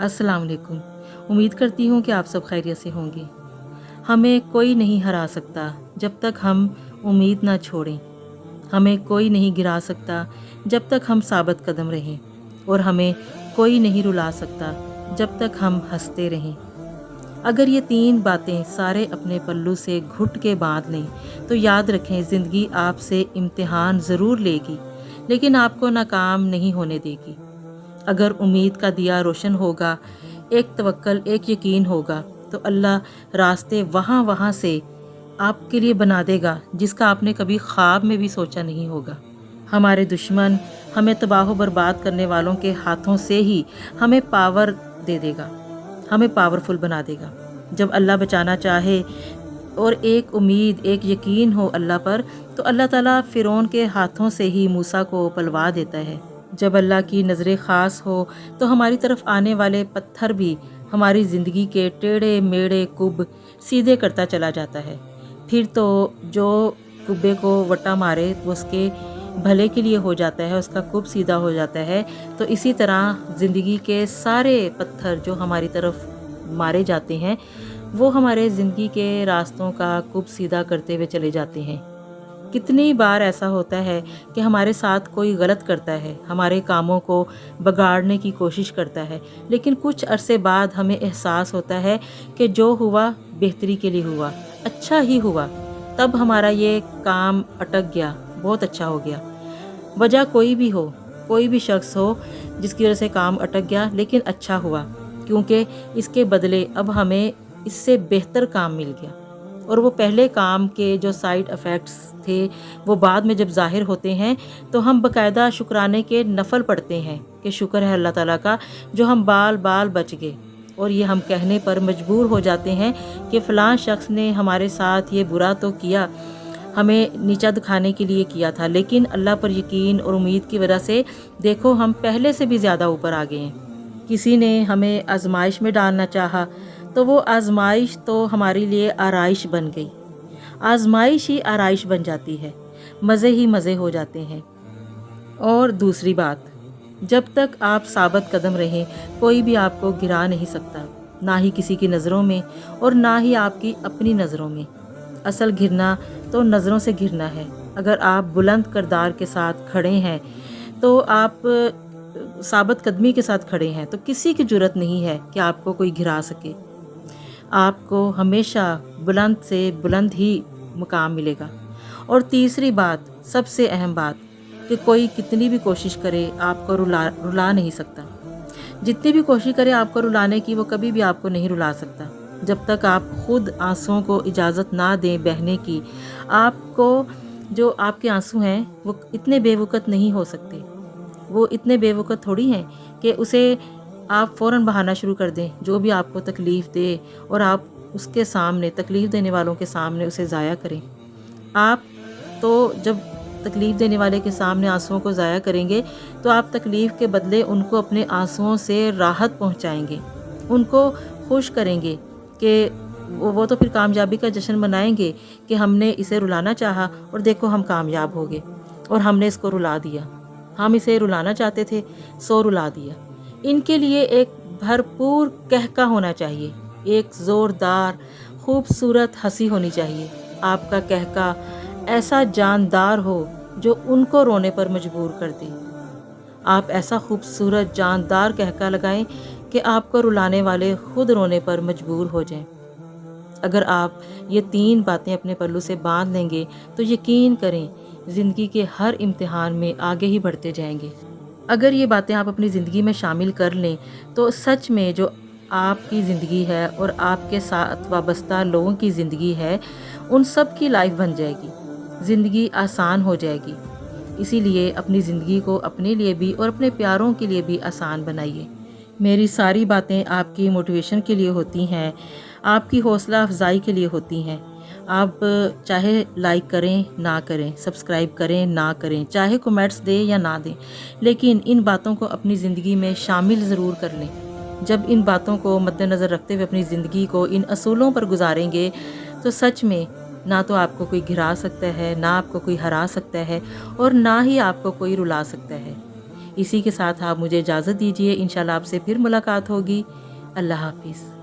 अस्सलाम वालेकुम। उम्मीद करती हूँ कि आप सब खैरियत से होंगे। हमें कोई नहीं हरा सकता जब तक हम उम्मीद ना छोड़ें। हमें कोई नहीं गिरा सकता जब तक हम साबित कदम रहें, और हमें कोई नहीं रुला सकता जब तक हम हंसते रहें। अगर ये 3 बातें सारे अपने पल्लू से घुट के बांध लें तो याद रखें, ज़िंदगी आपसे इम्तिहान ज़रूर लेगी, लेकिन आपको नाकाम नहीं होने देगी। अगर उम्मीद का दिया रोशन होगा, एक तवक्कल, एक यकीन होगा, तो अल्लाह रास्ते वहाँ वहाँ से आपके लिए बना देगा जिसका आपने कभी ख्वाब में भी सोचा नहीं होगा। हमारे दुश्मन हमें तबाह बर्बाद करने वालों के हाथों से ही हमें पावर दे देगा, हमें पावरफुल बना देगा। जब अल्लाह बचाना चाहे और एक उम्मीद, एक यकीन हो अल्लाह पर, तो अल्लाह ताला फ़िरौन के हाथों से ही मूसा को पलवा देता है। जब अल्लाह की नज़र ख़ास हो तो हमारी तरफ आने वाले पत्थर भी हमारी ज़िंदगी के टेढ़े मेढ़े कुब सीधे करता चला जाता है। फिर तो जो कुब्बे को वटा मारे वो उसके भले के लिए हो जाता है, उसका कुब सीधा हो जाता है। तो इसी तरह ज़िंदगी के सारे पत्थर जो हमारी तरफ मारे जाते हैं, वो हमारे ज़िंदगी के रास्तों का कुब सीधा करते हुए चले जाते हैं। कितनी बार ऐसा होता है कि हमारे साथ कोई गलत करता है, हमारे कामों को बिगाड़ने की कोशिश करता है, लेकिन कुछ अरसे बाद हमें एहसास होता है कि जो हुआ बेहतरी के लिए हुआ, अच्छा ही हुआ। तब हमारा ये काम अटक गया, बहुत अच्छा हो गया। वजह कोई भी हो, कोई भी शख्स हो जिसकी वजह से काम अटक गया, लेकिन अच्छा हुआ, क्योंकि इसके बदले अब हमें इससे बेहतर काम मिल गया। और वो पहले काम के जो साइड इफ़ेक्ट्स थे, वो बाद में जब ज़ाहिर होते हैं तो हम बाकायदा शुक्राने के नफल पढ़ते हैं कि शुक्र है अल्लाह ताला का जो हम बाल बाल बच गए। और ये हम कहने पर मजबूर हो जाते हैं कि फ़लाँ शख्स ने हमारे साथ ये बुरा तो किया, हमें नीचा दिखाने के लिए किया था, लेकिन अल्लाह पर यकीन और उम्मीद की वजह से देखो हम पहले से भी ज़्यादा ऊपर आ गए हैं। किसी ने हमें आजमाइश में डालना चाहा तो वो आजमाइश तो हमारे लिए आराइश बन गई। आजमाइश ही आराइश बन जाती है, मज़े ही मज़े हो जाते हैं। और दूसरी बात, जब तक आप साबित कदम रहें कोई भी आपको गिरा नहीं सकता, ना ही किसी की नज़रों में और ना ही आपकी अपनी नज़रों में। असल घिरना तो नज़रों से घिरना है। अगर आप बुलंद किरदार के साथ खड़े हैं, तो आप साबित कदमी के साथ खड़े हैं, तो किसी की जुर्रत नहीं है कि आपको कोई गिरा सके। आपको हमेशा बुलंद से बुलंद ही मुकाम मिलेगा। और तीसरी बात, सबसे अहम बात, कि कोई कितनी भी कोशिश करे आपको रुला नहीं सकता। जितनी भी कोशिश करे आपको रुलाने की, वो कभी भी आपको नहीं रुला सकता। जब तक आप खुद आंसुओं को इजाज़त ना दें बहने की, आपको जो आपके आंसू हैं वो इतने बेवकूफ़ नहीं हो सकते। वो इतने बेवकूफ़ थोड़ी हैं कि उसे आप फ़ौरन बहाना शुरू कर दें। जो भी आपको तकलीफ़ दे और आप उसके सामने, तकलीफ़ देने वालों के सामने उसे ज़ाया करें। आप तो जब तकलीफ़ देने वाले के सामने आंसुओं को ज़ाया करेंगे, तो आप तकलीफ़ के बदले उनको अपने आंसुओं से राहत पहुंचाएंगे, उनको खुश करेंगे कि वो तो फिर कामयाबी का जश्न मनाएंगे कि हमने इसे रुलाना चाहा और देखो हम कामयाब हो गए और हमने इसको रुला दिया। हम इसे रुलाना चाहते थे, सो रुला दिया। इनके लिए एक भरपूर कहका होना चाहिए, एक ज़ोरदार खूबसूरत हंसी होनी चाहिए। आपका कहका ऐसा जानदार हो जो उनको रोने पर मजबूर कर दे। आप ऐसा खूबसूरत जानदार कहका लगाएं कि आपको रुलाने वाले खुद रोने पर मजबूर हो जाएं। अगर आप ये 3 बातें अपने पल्लू से बांध लेंगे तो यकीन करें ज़िंदगी के हर इम्तिहान में आगे ही बढ़ते जाएंगे। अगर ये बातें आप अपनी ज़िंदगी में शामिल कर लें तो सच में जो आपकी ज़िंदगी है और आपके साथ वाबस्ता लोगों की ज़िंदगी है, उन सब की लाइफ बन जाएगी, ज़िंदगी आसान हो जाएगी। इसीलिए अपनी ज़िंदगी को अपने लिए भी और अपने प्यारों के लिए भी आसान बनाइए। मेरी सारी बातें आपकी मोटिवेशन के लिए होती हैं, आपकी हौसला अफजाई के लिए होती हैं। आप चाहे लाइक करें ना करें, सब्सक्राइब करें ना करें, चाहे कमेंट्स दें या ना दें, लेकिन इन बातों को अपनी ज़िंदगी में शामिल ज़रूर कर लें। जब इन बातों को मद्देनज़र रखते हुए अपनी ज़िंदगी को इन असूलों पर गुजारेंगे, तो सच में ना तो आपको कोई गिरा सकता है, ना आपको कोई हरा सकता है और ना ही आपको कोई रुला सकता है। اسی کے ساتھ آپ مجھے اجازت دیجیے، انشاءاللہ آپ سے پھر ملاقات ہوگی۔ اللہ حافظ۔